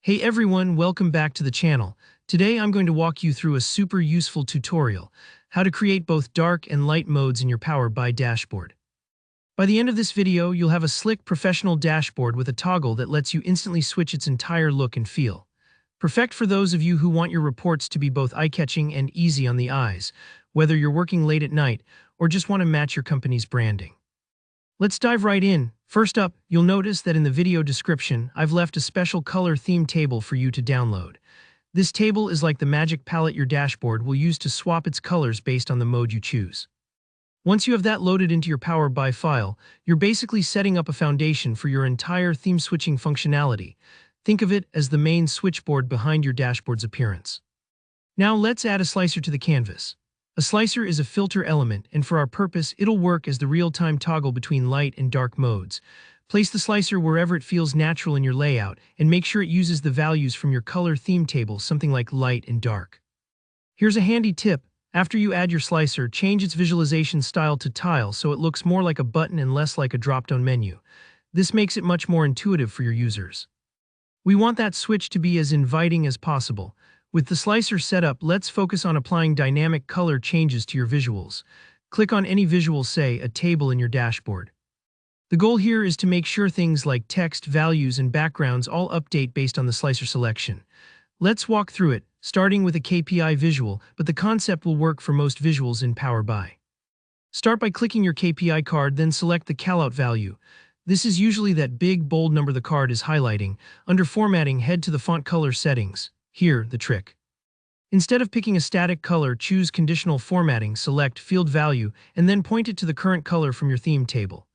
Hey everyone, welcome back to the channel. Today I'm going to walk you through a super useful tutorial, how to create both dark and light modes in your Power BI dashboard. By the end of this video, you'll have a slick professional dashboard with a toggle that lets you instantly switch its entire look and feel. Perfect for those of you who want your reports to be both eye-catching and easy on the eyes, whether you're working late at night or just want to match your company's branding. Let's dive right in. First up, you'll notice that in the video description, I've left a special color theme table for you to download. This table is like the magic palette your dashboard will use to swap its colors based on the mode you choose. Once you have that loaded into your Power BI file, you're basically setting up a foundation for your entire theme switching functionality. Think of it as the main switchboard behind your dashboard's appearance. Now let's add a slicer to the canvas. A slicer is a filter element, and for our purpose, it'll work as the real-time toggle between light and dark modes. Place the slicer wherever it feels natural in your layout, and make sure it uses the values from your color theme table, something like light and dark. Here's a handy tip. After you add your slicer, change its visualization style to tile so it looks more like a button and less like a drop-down menu. This makes it much more intuitive for your users. We want that switch to be as inviting as possible. With the slicer set up, let's focus on applying dynamic color changes to your visuals. Click on any visual, say a table in your dashboard. The goal here is to make sure things like text, values, and backgrounds all update based on the slicer selection. Let's walk through it, starting with a KPI visual, but the concept will work for most visuals in Power BI. Start by clicking your KPI card, then select the callout value. This is usually that big, bold number the card is highlighting. Under Formatting, head to the Font Color settings. Here, the trick. Instead of picking a static color, choose Conditional Formatting, select Field Value, and then point it to the current color from your theme table.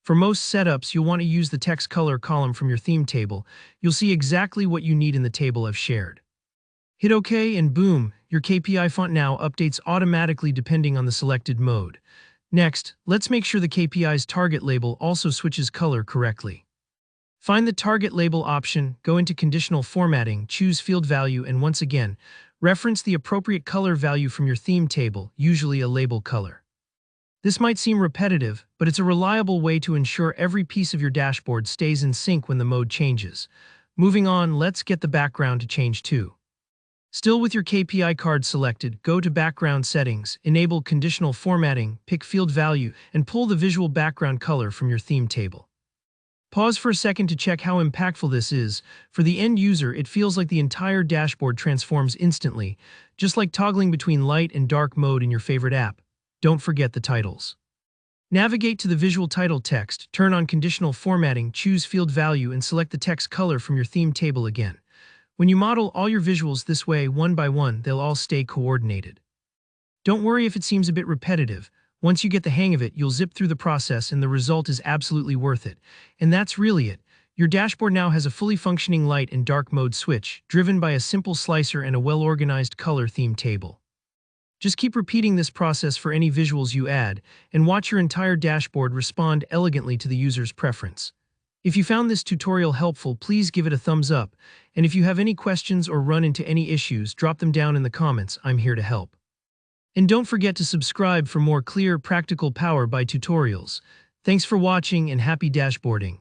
For most setups, you'll want to use the Text Color column from your theme table. You'll see exactly what you need in the table I've shared. Hit OK and boom, your KPI font now updates automatically depending on the selected mode. Next, let's make sure the KPI's target label also switches color correctly. Find the Target Label option, go into Conditional Formatting, choose Field Value, and once again, reference the appropriate color value from your theme table, usually a label color. This might seem repetitive, but it's a reliable way to ensure every piece of your dashboard stays in sync when the mode changes. Moving on, let's get the background to change too. Still with your KPI card selected, go to Background Settings, enable Conditional Formatting, pick Field Value, and pull the visual background color from your theme table. Pause for a second to check how impactful this is. For the end user, it feels like the entire dashboard transforms instantly, just like toggling between light and dark mode in your favorite app. Don't forget the titles. Navigate to the visual title text, turn on Conditional Formatting, choose Field Value, and select the text color from your theme table again. When you model all your visuals this way, one by one, they'll all stay coordinated. Don't worry if it seems a bit repetitive. Once you get the hang of it, you'll zip through the process and the result is absolutely worth it. And that's really it. Your dashboard now has a fully functioning light and dark mode switch, driven by a simple slicer and a well-organized color theme table. Just keep repeating this process for any visuals you add, and watch your entire dashboard respond elegantly to the user's preference. If you found this tutorial helpful, please give it a thumbs up. And if you have any questions or run into any issues, drop them down in the comments. I'm here to help. And don't forget to subscribe for more clear, practical Power BI tutorials. Thanks for watching and happy dashboarding.